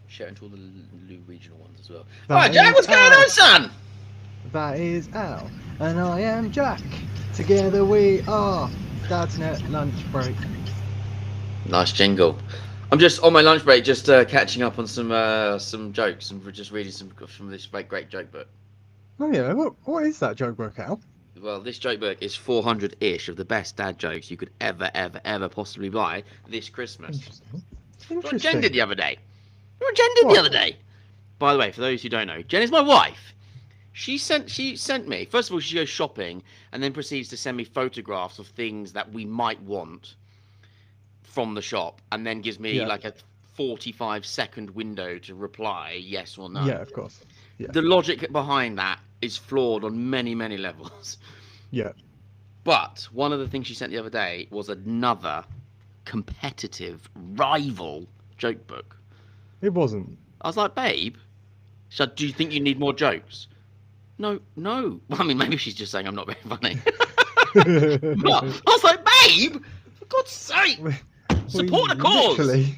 Share it to all the regional ones as well. That Alright, Jack, is what's going Al. on, son? That is Al. And I am Jack. Together we are Dadsnet Lunch Break. Nice jingle. I'm just on my lunch break, just catching up on some jokes and just reading some from this great joke book. Oh yeah, what is that joke book, Al? Well, this joke book is 400-ish of the best dad jokes you could ever possibly buy this Christmas. Interesting. What Jen did Interesting. the other day. What Jen did the What? other day. By the way, for those who don't know, Jen is my wife. She sent me. First of all, she goes shopping and then proceeds to send me photographs of things that we might want from the shop, and then gives me Yeah. like a 45-second window to reply yes or no. Yeah, of course. Yeah. The logic behind that is flawed on many levels. Yeah. But one of the things she sent the other day was another competitive rival joke book. It wasn't. I was like, babe, so do you think you need more jokes? No. I mean, maybe she's just saying I'm not very funny. But I was like, babe, for God's sake, support the cause. Literally.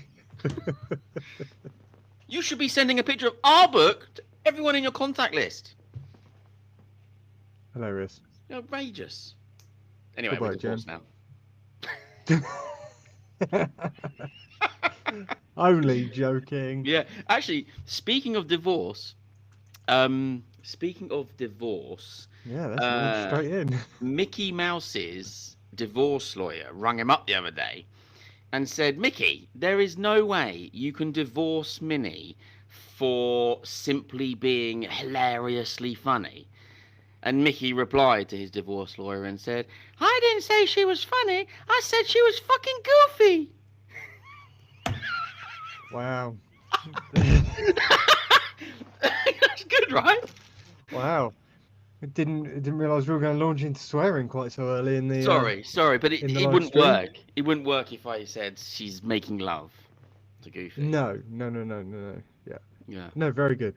You should be sending a picture of our book to everyone in your contact list. Hilarious. You're outrageous. Anyway, Goodbye, we're divorced now. Only joking. Yeah, actually, speaking of divorce, Yeah, let's launch straight in. Mickey Mouse's divorce lawyer rang him up the other day and said, Mickey, there is no way you can divorce Minnie for simply being hilariously funny. And Mickey replied to his divorce lawyer and said, I didn't say she was funny, I said she was fucking goofy. Wow. That's good, right? Wow. I didn't realise we were going to launch into swearing quite so early in the. Sorry, but it in the live wouldn't stream? work. It wouldn't work if I said she's making love to Goofy. No. Yeah. Yeah. No, very good.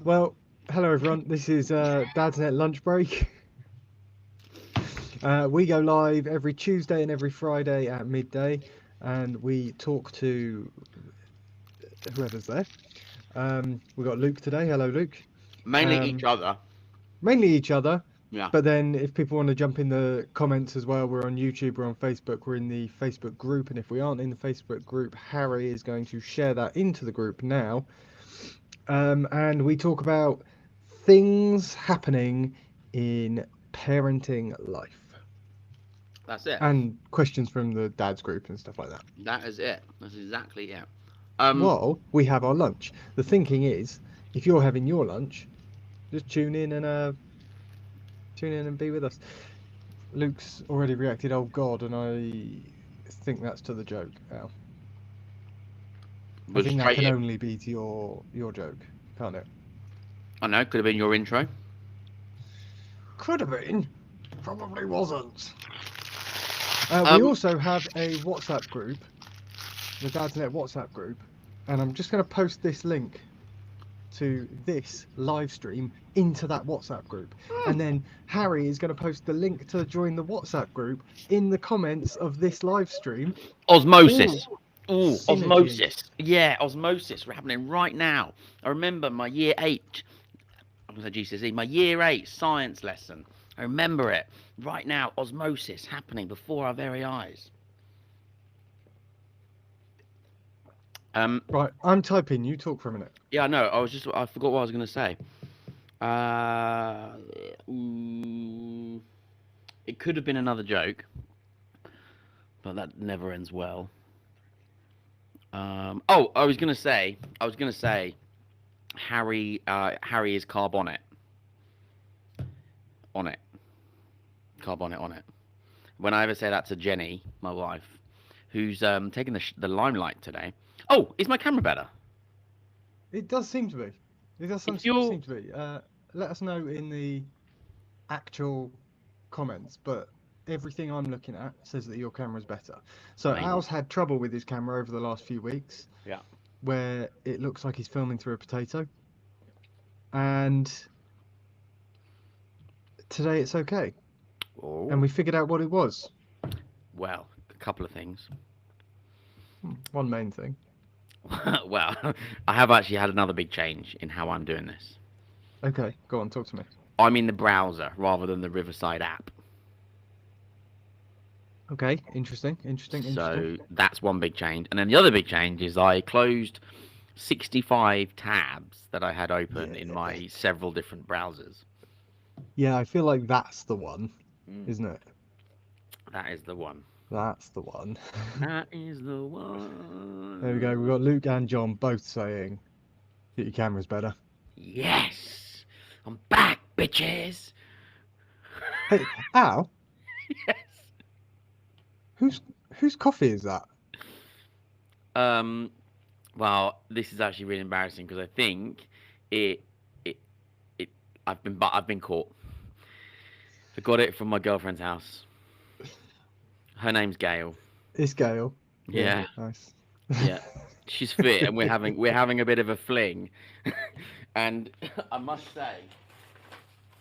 Well, hello everyone. This is Dadsnet Lunch Break. We go live every Tuesday and every Friday at midday, and we talk to whoever's there. We've got Luke today. Hello, Luke. Mainly each other. Mainly each other. Yeah. But then if people want to jump in the comments as well, we're on YouTube, we're on Facebook, we're in the Facebook group. And if we aren't in the Facebook group, Harry is going to share that into the group now. And we talk about things happening in parenting life. That's it. And questions from the dads group and stuff like that. That is it. That's exactly it. While we have our lunch. The thinking is, if you're having your lunch, just tune in and be with us. Luke's already reacted, oh God, and I think that's to the joke, Al. I think that can only be to your joke, can't it? I know, could have been your intro. Could have been. Probably wasn't. We also have a WhatsApp group, the Dadsnet WhatsApp group, and I'm just going to post this link to this live stream into that WhatsApp group, and then Harry is going to post the link to join the WhatsApp group in the comments of this live stream. Osmosis. Ooh, Synergy. osmosis. Yeah, osmosis. We're happening right now. I remember my year 8. I was at GCSE. My year 8 science lesson. I remember it right now. Osmosis happening before our very eyes. Right, I'm typing. You talk for a minute. Yeah, I know. I forgot what I was going to say. It could have been another joke, but that never ends well. I was going to say, Harry is carbonate. On it. Carbonate on it. When I ever say that to Jenny, my wife, who's taking the limelight today. Oh, is my camera better? It does seem to be. It does seem to be. Let us know in the actual comments, but everything I'm looking at says that your camera's better. So Amazing. Al's had trouble with his camera over the last few weeks. Yeah. Where it looks like he's filming through a potato. And today it's okay. Oh. And we figured out what it was. Well, a couple of things. One main thing. Well, I have actually had another big change in how I'm doing this. Okay, go on, talk to me. I'm in the browser rather than the Riverside app. Okay, interesting. So that's one big change. And then the other big change is I closed 65 tabs that I had open in Yeah. my several different browsers. Yeah, I feel like that's the one, Mm, isn't it? that is the one. That's the one. That is the one. There we go. We've got Luke and John both saying that your camera's better. Yes. I'm back, bitches. Hey, Al, Yes. whose coffee is that? Um, well, this is actually really embarrassing because I think it, it, it. I've been caught. I got it from my girlfriend's house. Her name's Gail. It's Gail. Yeah, Nice. yeah. She's fit, and we're having a bit of a fling. And I must say,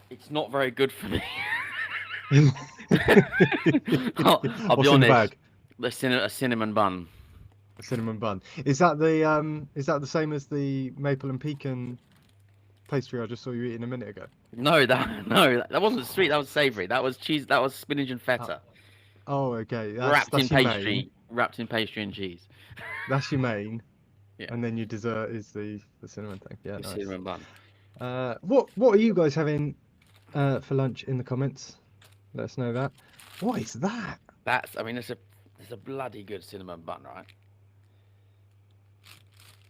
it's not very good for me. I'll be What's in the honest. bag? A cinnamon bun. A cinnamon bun. Is that the same as the maple and pecan pastry I just saw you eating a minute ago? No, that wasn't sweet. That was savoury. That was cheese. That was spinach and feta. Oh, okay. Wrapped in your pastry. main. Wrapped in pastry and cheese. That's your main. Yeah. And then your dessert is the cinnamon thing. Yeah, The nice. cinnamon bun. What are you guys having for lunch in the comments? Let us know that. What is that? I mean, it's a bloody good cinnamon bun, right?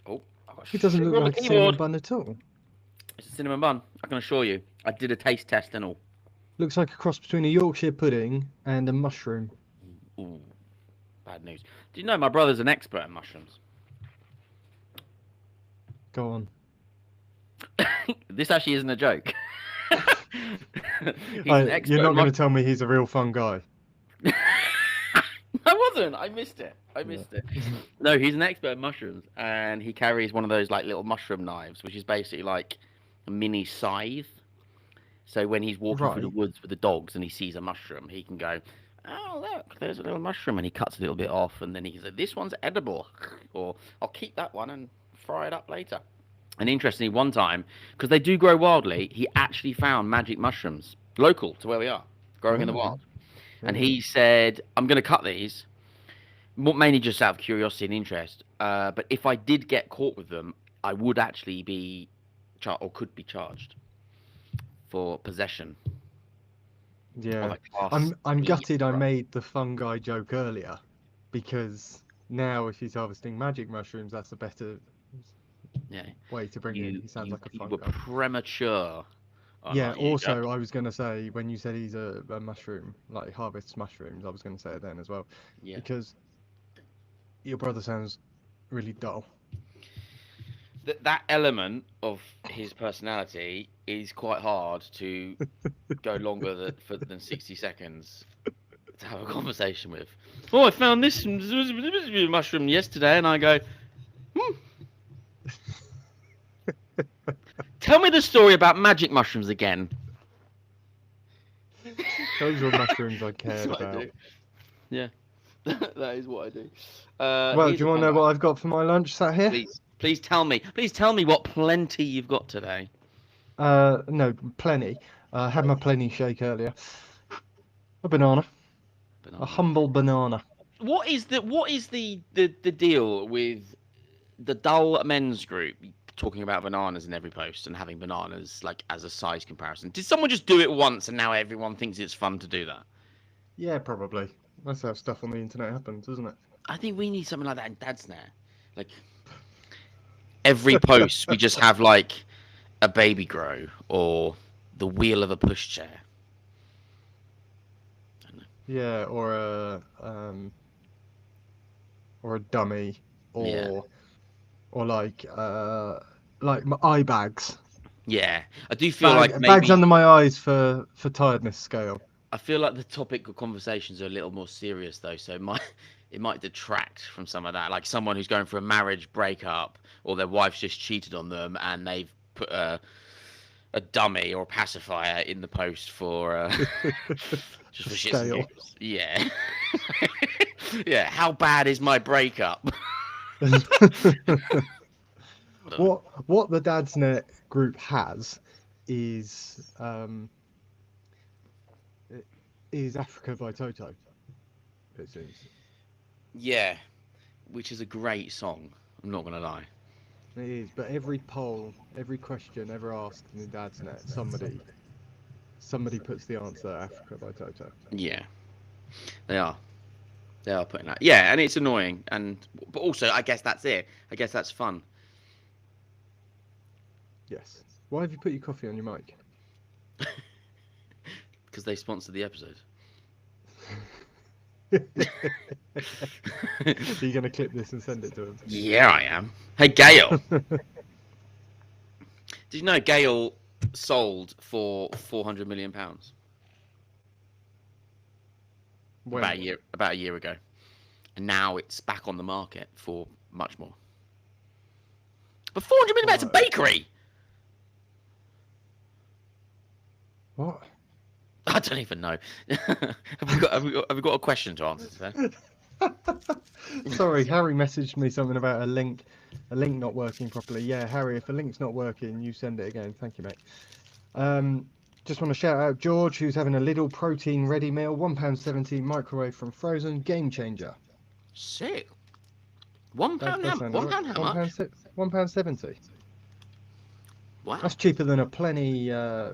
Oh, I've got It doesn't sugar look on the like a keyboard. cinnamon bun at all. It's a cinnamon bun. I can assure you. I did a taste test and all. Looks like a cross between a Yorkshire pudding and a mushroom. Ooh, bad news. Do you know my brother's an expert in mushrooms? Go on. This actually isn't a joke. You're not going to tell me he's a real fun guy. I wasn't. I missed it. No, he's an expert in mushrooms, and he carries one of those like little mushroom knives, which is basically like a mini scythe. So when he's walking through the woods with the dogs and he sees a mushroom, he can go, "Oh, look, there's a little mushroom," and he cuts a little bit off, and then he says, "This one's edible," or "I'll keep that one and fry it up later." And interestingly, one time, because they do grow wildly, he actually found magic mushrooms local to where we are, growing in the wild. And he said, "I'm going to cut these, mainly just out of curiosity and interest. But if I did get caught with them, I would actually be could be charged for possession." Yeah, I'm gutted I made the fun guy joke earlier, because now if he's harvesting magic mushrooms, that's a better way to bring in. He sounds like a fun guy. You were premature. Yeah, also, I was going to say, when you said he's a mushroom, like harvests mushrooms, I was going to say it then as well. Yeah. Because your brother sounds really dull. That element of his personality is quite hard to go longer than 60 seconds to have a conversation with. Oh, I found this mushroom yesterday, and I go, Tell me the story about magic mushrooms again. Those were mushrooms I cared about. Yeah, that is what I do. Well, do you want to know what I've got for my lunch sat here? Please tell me. Please tell me what plenty you've got today. No, plenty. I had my plenty shake earlier. A banana. A humble banana. What is the deal with the dull men's group talking about bananas in every post and having bananas like as a size comparison? Did someone just do it once and now everyone thinks it's fun to do that? Yeah, probably. That's how stuff on the internet happens, isn't it? I think we need something like that in Dadsnet. Like every post we just have like a baby grow or the wheel of a pushchair. Yeah, or a dummy, or like my eye bags. Yeah, I do feel like maybe bags under my eyes for tiredness scale. I feel like the topic of conversations are a little more serious though, so it might detract from some of that. Like someone who's going through a marriage breakup, or their wife's just cheated on them, and they've put a dummy or a pacifier in the post for just for shits and giggles. Yeah. Yeah. How bad is my breakup? What the Dadsnet group has is Africa by Toto. It seems. Yeah, which is a great song. I'm not gonna lie. It is, but every poll, every question ever asked in the Dadsnet, somebody puts the answer Africa by Toto. Yeah, they are. They are putting that. Yeah, and it's annoying, but also I guess that's it. I guess that's fun. Yes. Why have you put your coffee on your mic? Because they sponsor the episode. Are you going to clip this and send it to them? Yeah, I am. Hey, Gail. Did you know Gail sold for £400 million? When? About a year ago, and now it's back on the market for much more. But £400 million, it's a bakery. What? I don't even know. have we got a question to answer today? Sorry, Harry messaged me something about a link not working properly. Yeah, Harry, if a link's not working, you send it again. Thank you, mate. Just want to shout out George, who's having a Lidl protein ready meal, £1.70 microwave from Frozen, game changer. Sick. £1 how much? £1.70. Wow. That's cheaper than a Plenty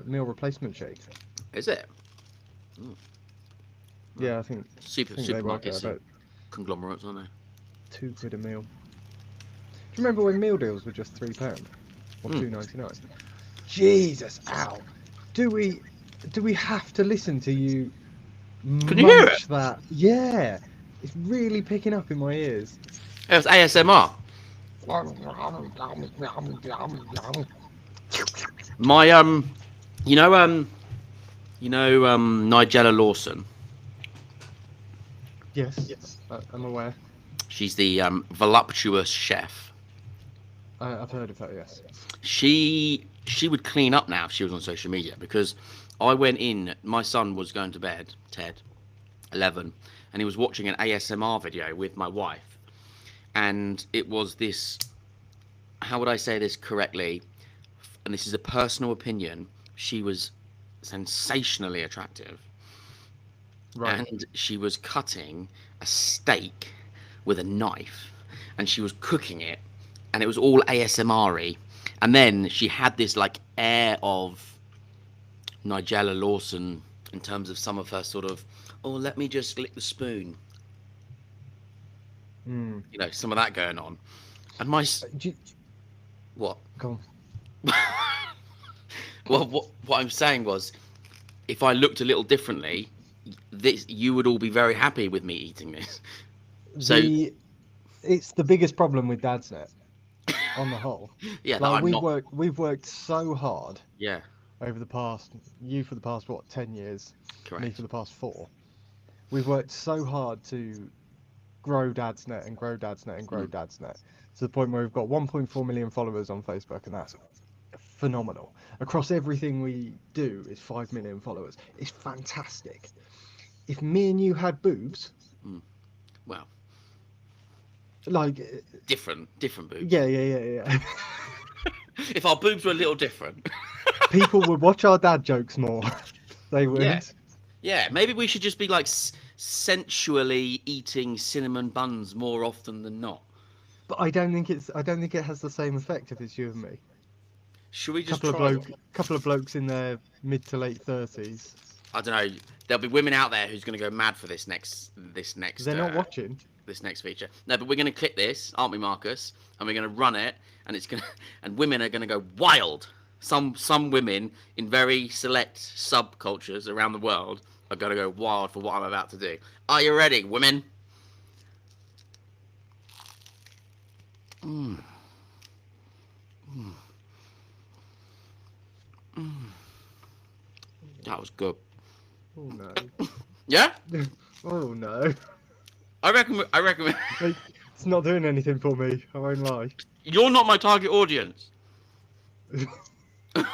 meal replacement shake. Is it? Yeah, I think supermarkets and conglomerates, aren't they? £2 a meal. Do you remember when meal deals were just £3 or £2.99? Jesus, ow! Do we have to listen to you? Can you hear it? That? Yeah, it's really picking up in my ears. It was ASMR. My Nigella Lawson. Yes, I'm aware. She's the voluptuous chef. I've heard of her. Yes. She would clean up now if she was on social media, because I went in. My son was going to bed, Ted, 11, and he was watching an ASMR video with my wife, and it was this. How would I say this correctly? And this is a personal opinion. She was sensationally attractive. Right. And she was cutting a steak with a knife, and she was cooking it, and it was all ASMR-y. And then she had this like air of Nigella Lawson in terms of some of her sort of, oh, let me just lick the spoon. You know, some of that going on. And what? Go on. Well, what I'm saying was, if I looked a little differently, you would all be very happy with me eating this. So it's the biggest problem with Dadsnet on the whole. Yeah, like we've worked so hard. Yeah. Over the past, you for the past 10 years, correct. Me for the past 4. We've worked so hard to grow Dadsnet and grow Dadsnet and grow Dadsnet to the point where we've got 1.4 million followers on Facebook, and that's phenomenal. Across everything we do is 5 million followers. It's fantastic. If me and you had boobs, well, like different boobs. Yeah. If our boobs were a little different, people would watch our dad jokes more. They would. Yeah. Maybe we should just be like sensually eating cinnamon buns more often than not. But I don't think it has the same effect if it's you and me. Should we just couple of blokes in their mid to late 30s? I don't know. There'll be women out there who's going to go mad for this next. They're not watching this next feature. No, but we're going to clip this, aren't we, Marcus? And we're going to run it, and and women are going to go wild. Some women in very select subcultures around the world are going to go wild for what I'm about to do. Are you ready, women? That was good. Oh no. Yeah? Oh no. I reckon. It's not doing anything for me. I won't lie. You're not my target audience. Do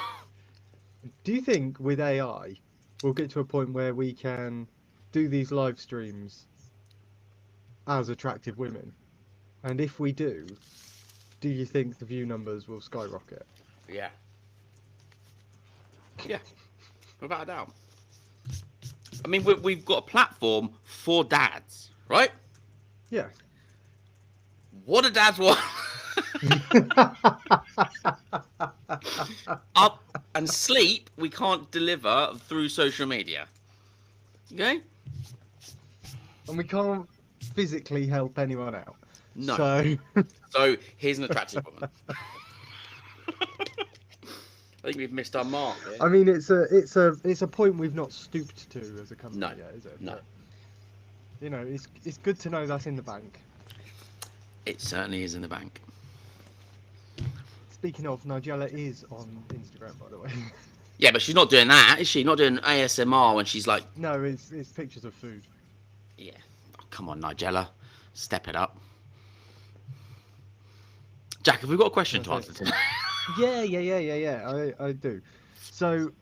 you think with AI we'll get to a point where we can do these live streams as attractive women? And if we do you think the view numbers will skyrocket? Yeah. Yeah. Without a doubt. I mean, we've got a platform for dads, right? Yeah. What do dads want? Up and sleep, we can't deliver through social media. Okay? And we can't physically help anyone out. No. So, So here's an attractive woman. I think we've missed our mark there. I mean, it's a point we've not stooped to as a company yet, is it? No. But, you know, it's good to know that's in the bank. It certainly is in the bank. Speaking of, Nigella is on Instagram, by the way. Yeah, but she's not doing that, is she? Not doing ASMR when she's like... No, it's pictures of food. Yeah. Oh, come on, Nigella. Step it up. Jack, have we got a question to answer tonight? Yeah. I do. So,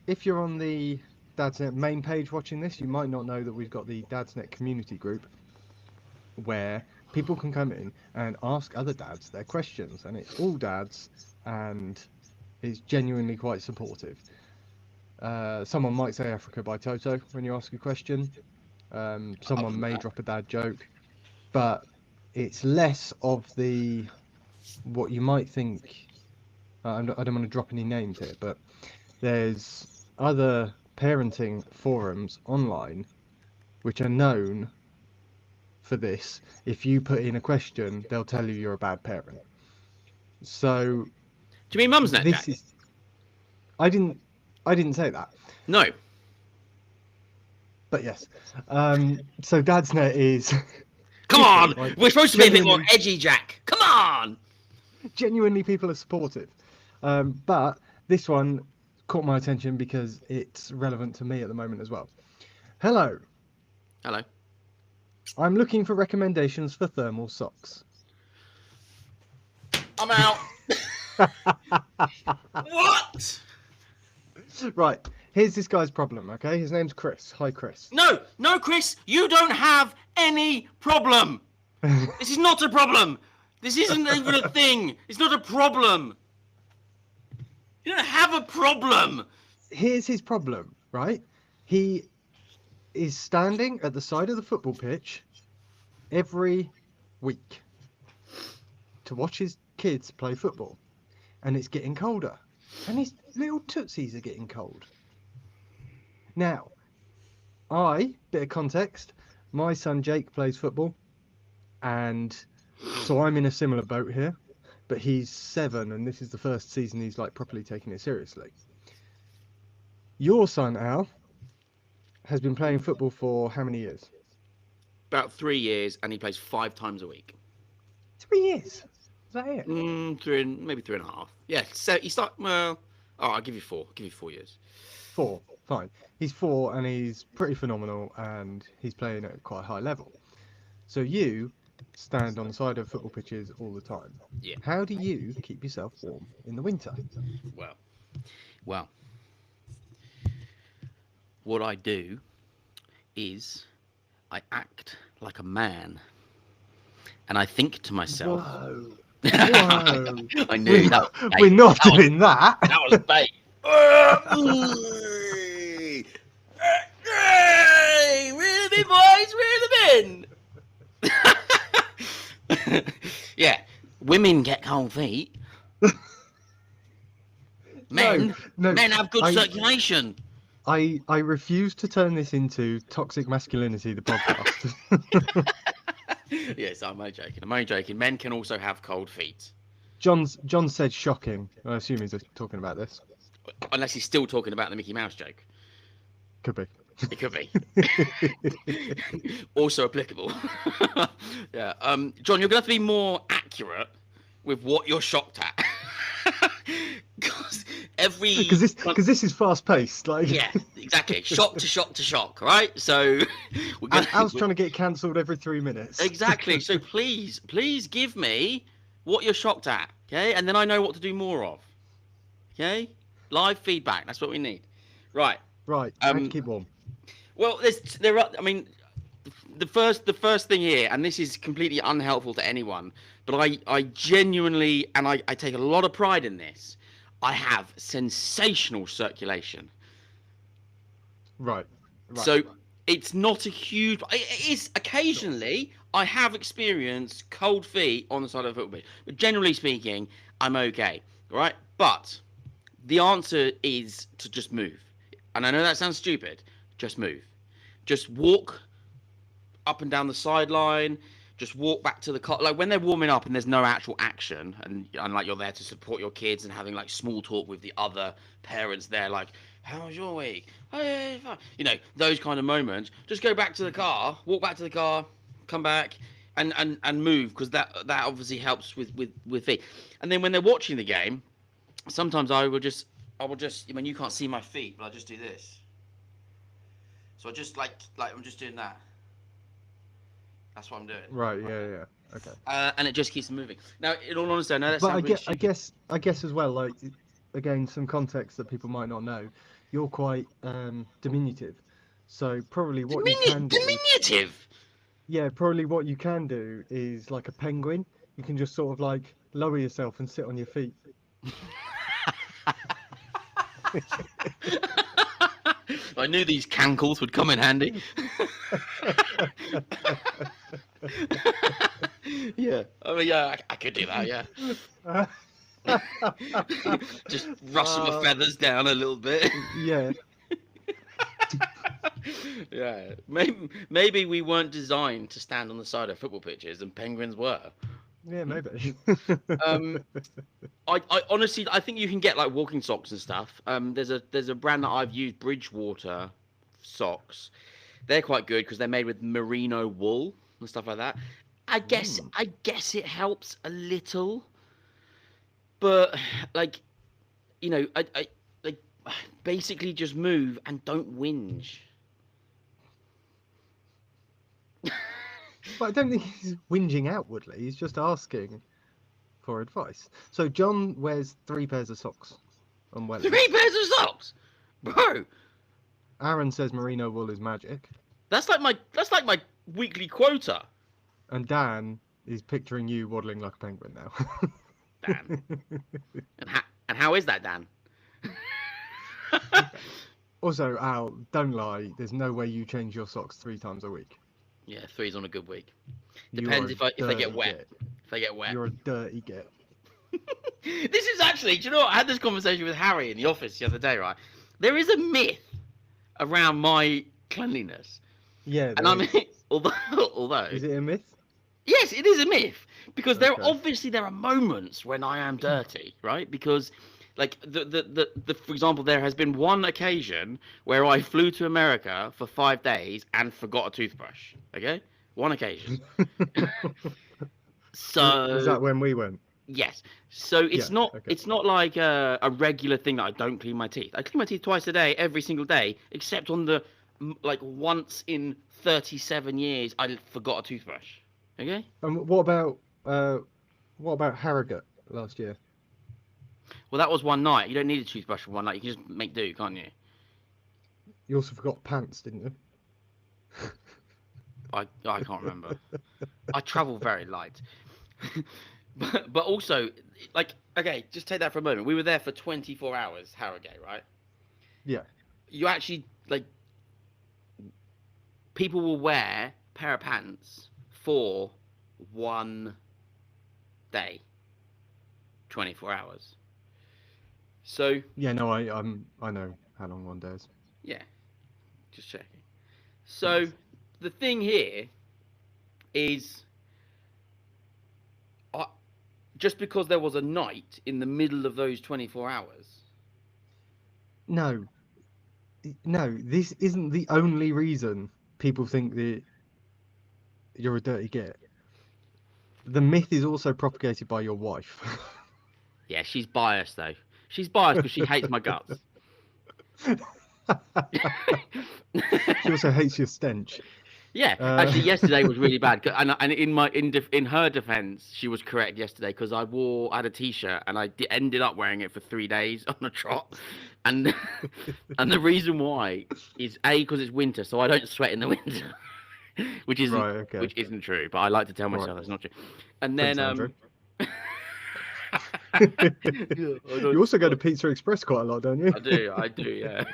if you're on the Dadsnet main page watching this, you might not know that we've got the Dadsnet community group where people can come in and ask other dads their questions, and it's all dads, and it's genuinely quite supportive. Someone might say Africa by Toto when you ask a question. Someone may drop a dad joke, but it's less of the what you might think. I don't want to drop any names here, but there's other parenting forums online which are known for this. If you put in a question, they'll tell you you're a bad parent. So, do you mean Mumsnet, this Jack? is. I didn't say that. No. But yes. So Dadsnet is. Come on! Like, we're supposed to be a bit more edgy, Jack. Come on! Genuinely, people are supportive. But this one caught my attention because it's relevant to me at the moment as well. Hello. Hello. I'm looking for recommendations for thermal socks. I'm out. What? Right. Here's this guy's problem, okay? His name's Chris. Hi, Chris. No, Chris. You don't have any problem. This is not a problem. This isn't even a thing. It's not a problem. You don't have a problem. Here's his problem, right? He is standing at the side of the football pitch every week to watch his kids play football. And it's getting colder. And his little tootsies are getting cold. Now, bit of context, my son Jake plays football. And so I'm in a similar boat here. But he's 7 and this is the first season he's like properly taking it seriously. Your son, Al, has been playing football for how many years? About 3 years, and he plays 5 times a week. 3 years? Is that it? Maybe 3.5. Yeah, so he started, well, I'll give you 4. I'll give you 4 years. 4, fine. He's 4 and he's pretty phenomenal and he's playing at quite a high level. So you stand on the side of football pitches all the time. Yeah. How do you keep yourself warm in the winter? Well, what I do is I act like a man, and I think to myself. Whoa. I knew that. We're not doing that. That was bait. Hey, where are the boys? Where are the men? Yeah, women get cold feet. Men have good circulation. I refuse to turn this into Toxic Masculinity, the podcast. Yes, I'm only joking. Men can also have cold feet. John said shocking. I assume he's talking about this. Unless he's still talking about the Mickey Mouse joke. Could be. It could be. Also applicable. Yeah. John, you're going to have to be more accurate with what you're shocked at. Because this is fast paced. Like. Yeah, exactly. Shock to shock to shock, right? So I was trying to get cancelled every 3 minutes. Exactly. So please give me what you're shocked at, okay? And then I know what to do more of. Okay? Live feedback. That's what we need. Right. Right. And keep warm. Well, the first thing here, and this is completely unhelpful to anyone, but I genuinely, and I take a lot of pride in this, I have sensational circulation. Right. So it's not a huge. It is occasionally. I have experienced cold feet on the side of a football pitch, but generally speaking, I'm okay. Right, but the answer is to just move. And I know that sounds stupid. Just move. Just walk up and down the sideline. Just walk back to the car. Like when they're warming up and there's no actual action, and like you're there to support your kids and having like small talk with the other parents there, like, how was your week? Oh, yeah, fine. You know, those kind of moments. Just go back to the car, walk back to the car, come back, and move, because that obviously helps with feet. And then when they're watching the game, sometimes I will just. I mean, you can't see my feet, but I just do this. So I just like I'm just doing that. That's what I'm doing. Right. Yeah. Okay. And it just keeps moving. Now, in all honesty, I know that But sounds really stupid. I guess as well, like, again, some context that people might not know. You're quite diminutive, so probably what you can do. Diminutive. Yeah, probably what you can do is like a penguin. You can just sort of like lower yourself and sit on your feet. I knew these cankles would come in handy. Yeah, I mean, yeah, I could do that. Yeah, just rustle my feathers down a little bit. Yeah. Yeah, maybe we weren't designed to stand on the side of football pitches, and penguins were. Yeah, maybe. I honestly, I think you can get like walking socks and stuff. There's a brand that I've used, Bridgewater socks. They're quite good because they're made with merino wool and stuff like that. I guess it helps a little, but like, you know, I like basically just move and don't whinge. But I don't think he's whinging outwardly. He's just asking for advice. So John wears 3 pairs of socks on wellies. 3 pairs of socks, bro. Aaron says merino wool is magic. That's like my weekly quota. And Dan is picturing you waddling like a penguin now. Dan. And how is that, Dan? Also, Al, don't lie. There's no way you change your socks 3 times a week. Yeah, 3's on a good week. Depends if they get wet. If they get wet. You're a dirty git. This is actually, do you know what? I had this conversation with Harry in the office the other day, right? There is a myth around my cleanliness. Yeah. And I mean, although... Is it a myth? Yes, it is a myth. Because there are moments when I am dirty, right? Because... Like for example, there has been one occasion where I flew to America for 5 days and forgot a toothbrush. Okay, one occasion. So was that when we went? Yes. So it's not like a regular thing that I don't clean my teeth. I clean my teeth twice a day, every single day, except on the like once in 37 years I forgot a toothbrush. Okay. And what about Harrogate last year? Well, that was one night. You don't need a toothbrush for one night. You can just make do, can't you? You also forgot pants, didn't you? I can't remember. I travel very light. but also, like, okay, just take that for a moment. We were there for 24 hours, Harrogate, right? Yeah. You actually, like, people will wear a pair of pants for one day. 24 hours. So yeah, no, I know how long one day is. Yeah, just checking. So the thing here is, just because there was a night in the middle of those 24 hours. No, this isn't the only reason people think that you're a dirty git. The myth is also propagated by your wife. Yeah, she's biased though. She's biased because she hates my guts. She also hates your stench. Yeah, actually, yesterday was really bad. And in her defense, she was correct yesterday because I had a t-shirt and I ended up wearing it for 3 days on a trot, and the reason why is A, because it's winter, so I don't sweat in the winter. which isn't Right, okay. which isn't true. But I like to tell myself it's not true. And Prince then Andrew. Yeah, You also go to Pizza Express quite a lot, don't you? I do, yeah.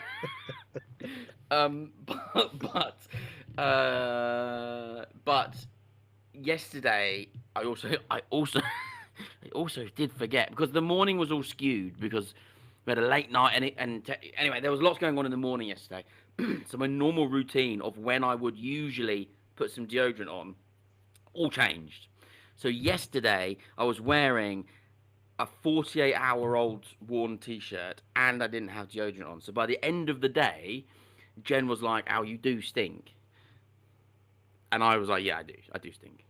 But yesterday I also I also did forget because the morning was all skewed because we had a late night anyway there was lots going on in the morning yesterday. So my normal routine of when I would usually put some deodorant on all changed. So yesterday I was wearing a 48-hour-old worn t-shirt and I didn't have deodorant on. So by the end of the day, Jen was like, "Oh, you do stink," and I was like, "Yeah, I do stink."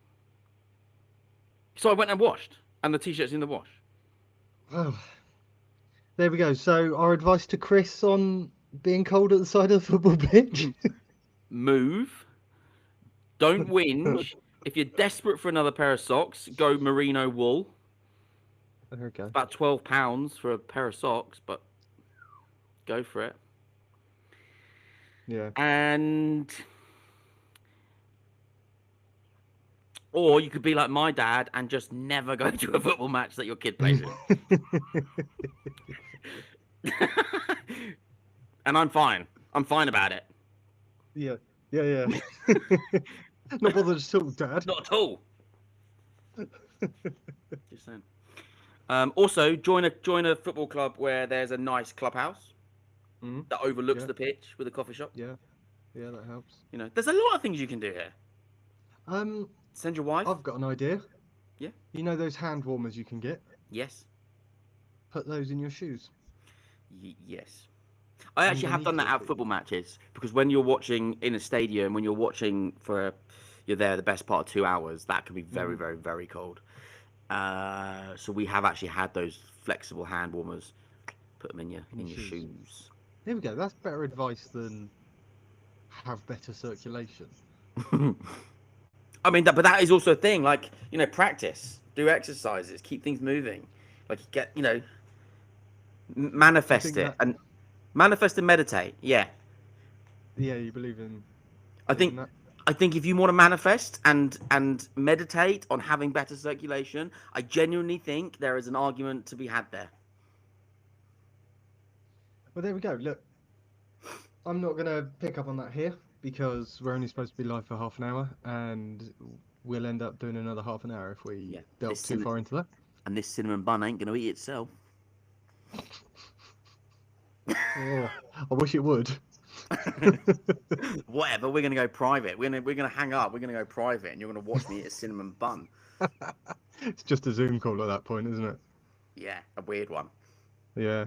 So I went and washed, and the t-shirt's in the wash. Oh, there we go. So our advice to Chris on being cold at the side of the football pitch. Move. Don't whinge. If you're desperate for another pair of socks, go merino wool. There we go. It's about £12 for a pair of socks, but go for it. Yeah. And or you could be like my dad and just never go to a football match that your kid plays in. And I'm fine. I'm fine about it. Yeah. Not bothered at all, Dad. Not at all. Just saying. Also, join a football club where there's a nice clubhouse that overlooks the pitch with a coffee shop. Yeah, that helps. You know, there's a lot of things you can do here. Send your wife. I've got an idea. Yeah. You know those hand warmers you can get? Yes. Put those in your shoes. Yes. I actually have done that at football matches because when you're watching in a stadium, when you're watching you're there the best part of 2 hours, that can be very, very, very cold. So we have actually had those flexible hand warmers. Put them in your shoes. There we go. That's better advice than have better circulation. I mean, but that is also a thing. Like, you know, practice, do exercises, keep things moving. Like, manifest it and meditate. Yeah. Yeah, you believe in. I think if you want to manifest and meditate on having better circulation, I genuinely think there is an argument to be had there. Well, there we go. Look, I'm not going to pick up on that here because we're only supposed to be live for half an hour and we'll end up doing another half an hour if we delve too far into that. And this cinnamon bun ain't going to eat itself. Oh, I wish it would. Whatever, we're going to go private. We're going to hang up. We're going to go private and you're going to watch me eat a cinnamon bun. It's just a Zoom call at that point, isn't it? Yeah, a weird one. Yeah.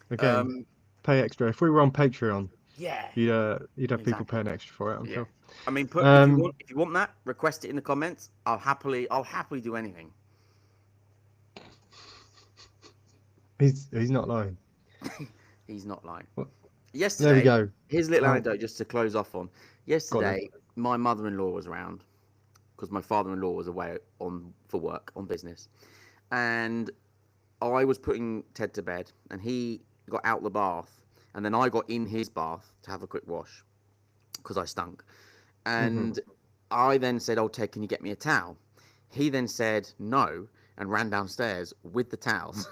Again, pay extra. If we were on Patreon, yeah, you'd have people paying extra for it. I'm sure. I mean, if you want that, request it in the comments. I'll happily do anything. He's not lying. He's not lying. Well, yesterday, there we go. Here's a little anecdote just to close off on. Yesterday, my mother-in-law was around because my father-in-law was away for work on business, and I was putting Ted to bed, and he got out the bath, and then I got in his bath to have a quick wash because I stunk, and I then said, "Oh, Ted, can you get me a towel?" He then said no and ran downstairs with the towels.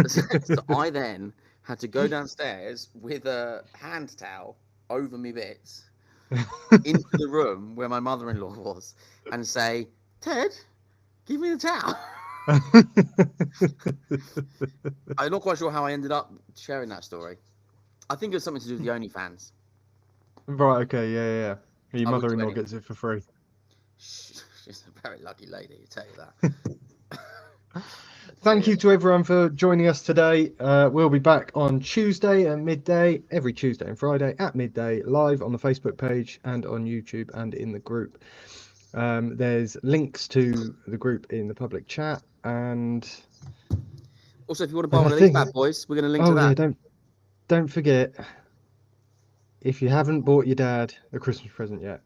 So I then had to go downstairs with a hand towel over me bits into the room where my mother-in-law was and say, "Ted, give me the towel." I'm not quite sure how I ended up sharing that story. I think it was something to do with the OnlyFans. Right, okay, yeah. Your mother-in-law gets it for free. She's a very lucky lady, I tell you that. Thank you to everyone for joining us today. We'll be back on Tuesday at midday, every Tuesday and Friday at midday, live on the Facebook page and on YouTube and in the group. There's links to the group in the public chat, and also if you want to buy one of these bad boys, we're going to link to that. Yeah, don't forget, if you haven't bought your dad a Christmas present yet,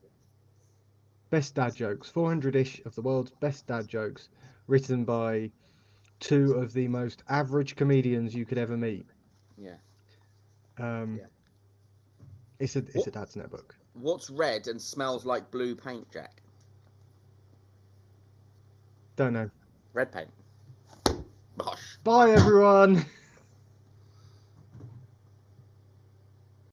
best dad jokes, 400-ish of the world's best dad jokes, written by two of the most average comedians you could ever meet. Yeah. It's a Dadsnet book. What's red and smells like blue paint, Jack? Don't know. Red paint. Bosh. Bye, everyone.